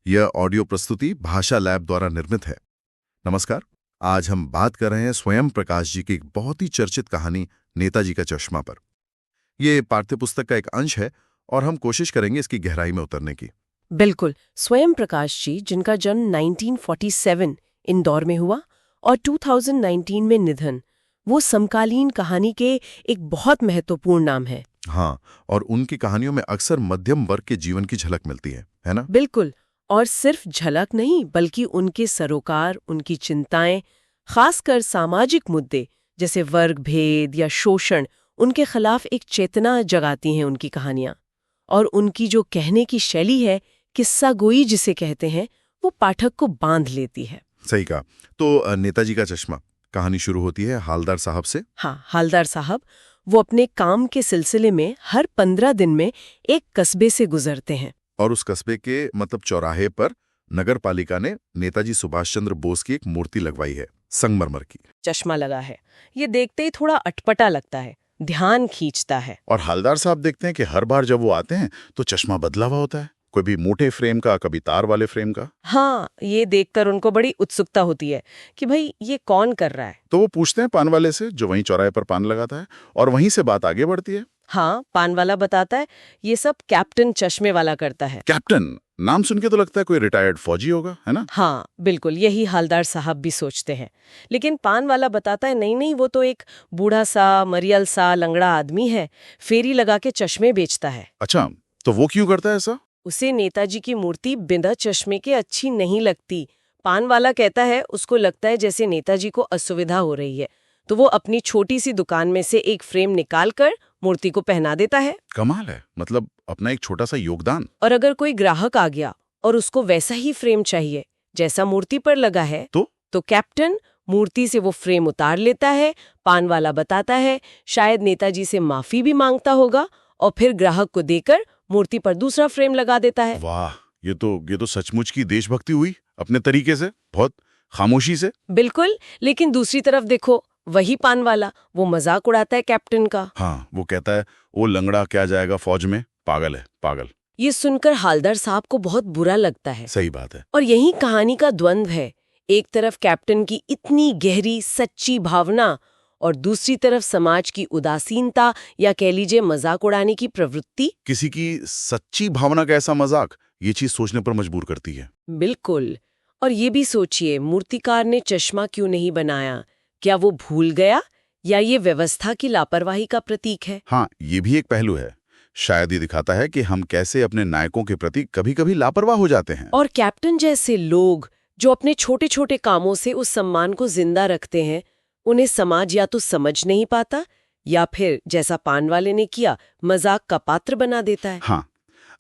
यह ऑडियो प्रस्तुति भाषा लैब द्वारा निर्मित है। नमस्कार। आज हम बात कर रहे हैं स्वयं प्रकाश जी की एक बहुत ही चर्चित कहानी नेताजी का चश्मा पर। ये पाठ्यपुस्तक का एक अंश है और हम कोशिश करेंगे इसकी गहराई में उतरने की। बिल्कुल। स्वयं प्रकाश जी, जिनका जन्म 1947 इंदौर में हुआ और 2019 में निधन, वो समकालीन कहानी के एक बहुत महत्वपूर्ण नाम है। हाँ, और उनकी कहानियों में अक्सर मध्यम वर्ग के जीवन की झलक मिलती है ना? बिल्कुल। और सिर्फ झलक नहीं, बल्कि उनके सरोकार, उनकी चिंताएं, खासकर सामाजिक मुद्दे जैसे वर्ग भेद या शोषण, उनके खिलाफ एक चेतना जगाती हैं उनकी कहानियां। और उनकी जो कहने की शैली है, किस्सा गोई जिसे कहते हैं, वो पाठक को बांध लेती है। सही कहा। तो नेताजी का चश्मा कहानी शुरू होती है हालदार साहब से। हाँ, हालदार साहब वो अपने काम के सिलसिले में हर 15 दिन में एक कस्बे से गुजरते हैं। और उस कस्बे के चौराहे पर नगर पालिका ने नेताजी सुभाष चंद्र बोस की एक मूर्ति लगवाई है, संगमरमर की। चश्मा लगा है। ये देखते ही थोड़ा अटपटा लगता है, ध्यान खींचता है। और हालदार साहब देखते हैं कि हर बार जब वो आते हैं तो चश्मा बदला हुआ होता है, कोई भी मोटे फ्रेम का, कभी तार वाले फ्रेम का। हाँ, ये देखकर उनको बड़ी उत्सुकता होती है कि भाई ये कौन कर रहा है। तो वो पूछते हैं पान वाले से, जो वहीं चौराहे पर पान लगाता है, और वहीं से बात आगे बढ़ती है। हाँ, पान वाला बताता है ये सब कैप्टन चश्मे वाला करता है। कैप्टन नाम सुन के तो लगता है कोई रिटायर्ड फौजी होगा, है ना? हाँ बिल्कुल, यही हालदार साहब भी सोचते हैं। लेकिन पान वाला बताता है नहीं, वो तो एक बूढ़ा सा, मरियल सा, लंगड़ा आदमी है, फेरी लगा के चश्मे बेचता है। अच्छा, तो वो क्यों करता है ऐसा? उसे नेताजी की मूर्ति बिना चश्मे के अच्छी नहीं लगती। पान वाला कहता है उसको लगता है जैसे नेताजी को असुविधा हो रही है, तो वो अपनी छोटी सी दुकान में से एक फ्रेम निकालकर मूर्ति को पहना देता है। कमाल है, मतलब अपना एक छोटा सा योगदान। और अगर कोई ग्राहक आ गया और उसको वैसा ही फ्रेम चाहिए जैसा मूर्ति पर लगा है, तो कैप्टन मूर्ति से वो फ्रेम उतार लेता है। पान वाला बताता है शायद नेताजी से माफी भी मांगता होगा और फिर ग्राहक को देकर मूर्ति पर दूसरा फ्रेम लगा देता है। वाह, ये तो सचमुच की देशभक्ति हुई, अपने तरीके से, बहुत खामोशी से। बिल्कुल। लेकिन दूसरी तरफ देखो, वही पान वाला वो मजाक उड़ाता है कैप्टन का। हाँ, वो कहता है वो लंगड़ा क्या जाएगा फौज में, पागल है, पागल। ये सुनकर हालदार साहब को बहुत बुरा लगता है। सही बात है। और यही कहानी का द्वंद्व है। एक तरफ कैप्टन की इतनी गहरी सच्ची भावना और दूसरी तरफ समाज की उदासीनता या कह लीजिए मजाक उड़ाने की प्रवृत्ति। किसी की सच्ची भावना का ऐसा मजाक, ये चीज सोचने पर मजबूर करती है। बिल्कुल। और ये भी सोचिए, मूर्तिकार ने चश्मा क्यों नहीं बनाया? क्या वो भूल गया या ये व्यवस्था की लापरवाही का प्रतीक है? हाँ, ये भी एक पहलू है। शायद ये दिखाता है कि हम कैसे अपने नायकों के प्रति कभी-कभी लापरवाह हो जाते हैं। और कैप्टन जैसे लोग जो अपने छोटे छोटे कामों से उस सम्मान को जिंदा रखते हैं, उन्हें समाज या तो समझ नहीं पाता या फिर जैसा पान वाले ने किया, मजाक का पात्र बना देता है। हाँ,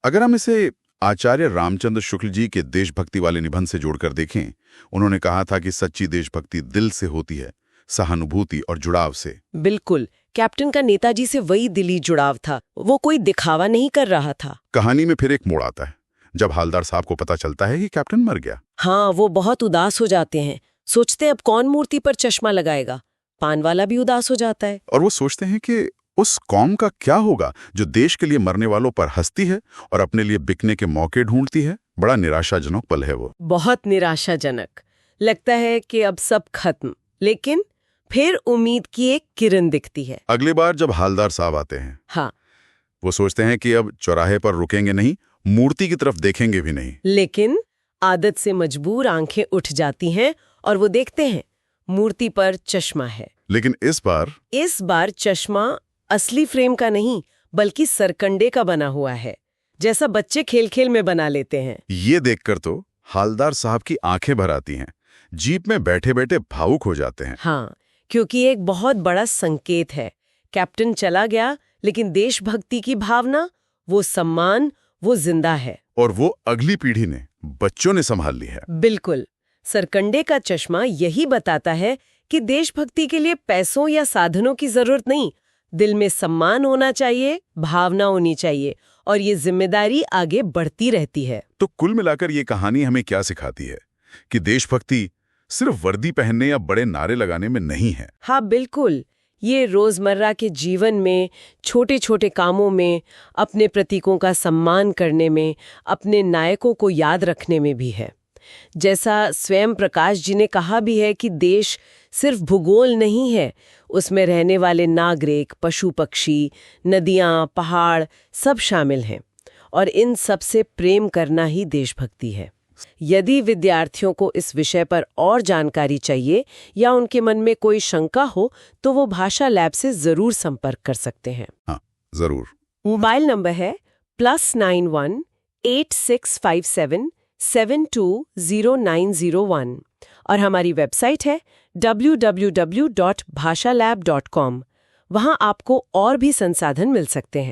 अगर हम इसे आचार्य रामचंद्र शुक्ल जी के देशभक्ति वाले निबंध से जोड़कर देखें, उन्होंने कहा था कि सच्ची देशभक्ति दिल से होती है, सहानुभूति और जुड़ाव से। बिल्कुल, कैप्टन का नेताजी से वही दिली जुड़ाव था, वो कोई दिखावा नहीं कर रहा था। कहानी में फिर एक मोड़ आता है जब हालदार साहब को पता चलता है कि कैप्टन मर गया। हाँ, वो बहुत उदास हो जाते हैं, सोचते अब कौन मूर्ति पर चश्मा लगाएगा। पान वाला भी उदास हो जाता है। और वो सोचते हैं कि उस कौम का क्या होगा जो देश के लिए मरने वालों पर हंसती है और अपने लिए बिकने के मौके ढूंढती है। बड़ा निराशाजनक पल है वो। बहुत निराशाजनक लगता है कि अब सब खत्म, लेकिन फिर उम्मीद की एक किरण दिखती है। अगली बार जब हालदार साहब आते हैं, हाँ, वो सोचते हैं कि अब चौराहे पर रुकेंगे नहीं, मूर्ति की तरफ देखेंगे भी नहीं। लेकिन आदत से मजबूर आंखें उठ जाती हैं और वो देखते हैं मूर्ति पर चश्मा है। लेकिन इस बार चश्मा असली फ्रेम का नहीं, बल्कि सरकंडे का बना हुआ है, जैसा बच्चे खेल खेल में बना लेते हैं। ये देखकर तो हालदार साहब की आंखें भर आती हैं, जीप में बैठे बैठे भावुक हो जाते हैं। हाँ, क्योंकि एक बहुत बड़ा संकेत है। कैप्टन चला गया, लेकिन देशभक्ति की भावना, वो सम्मान, वो जिंदा है। और वो अगली पीढ़ी ने, बच्चों ने संभाल ली है। बिल्कुल। सरकंडे का चश्मा यही बताता है कि देशभक्ति के लिए पैसों या साधनों की जरूरत नहीं, दिल में सम्मान होना चाहिए, भावना होनी चाहिए, और ये जिम्मेदारी आगे बढ़ती रहती है। तो कुल मिलाकर ये कहानी हमें क्या सिखाती है कि देशभक्ति सिर्फ वर्दी पहनने या बड़े नारे लगाने में नहीं है। हाँ बिल्कुल, ये रोजमर्रा के जीवन में छोटे छोटे कामों में, अपने प्रतीकों का सम्मान करने में, अपने नायकों को याद रखने में भी है। जैसा स्वयं प्रकाश जी ने कहा भी है कि देश सिर्फ भूगोल नहीं है, उसमें रहने वाले नागरिक, पशु पक्षी, नदियाँ, पहाड़ सब शामिल हैं और इन सब से प्रेम करना ही देशभक्ति है। यदि विद्यार्थियों को इस विषय पर और जानकारी चाहिए या उनके मन में कोई शंका हो तो वो भाषा लैब से जरूर संपर्क कर सकते हैं। हाँ, जरूर। मोबाइल नंबर है +91 8657 720901 और हमारी वेबसाइट है www.bhashalab.com। वहाँ आपको और भी संसाधन मिल सकते हैं।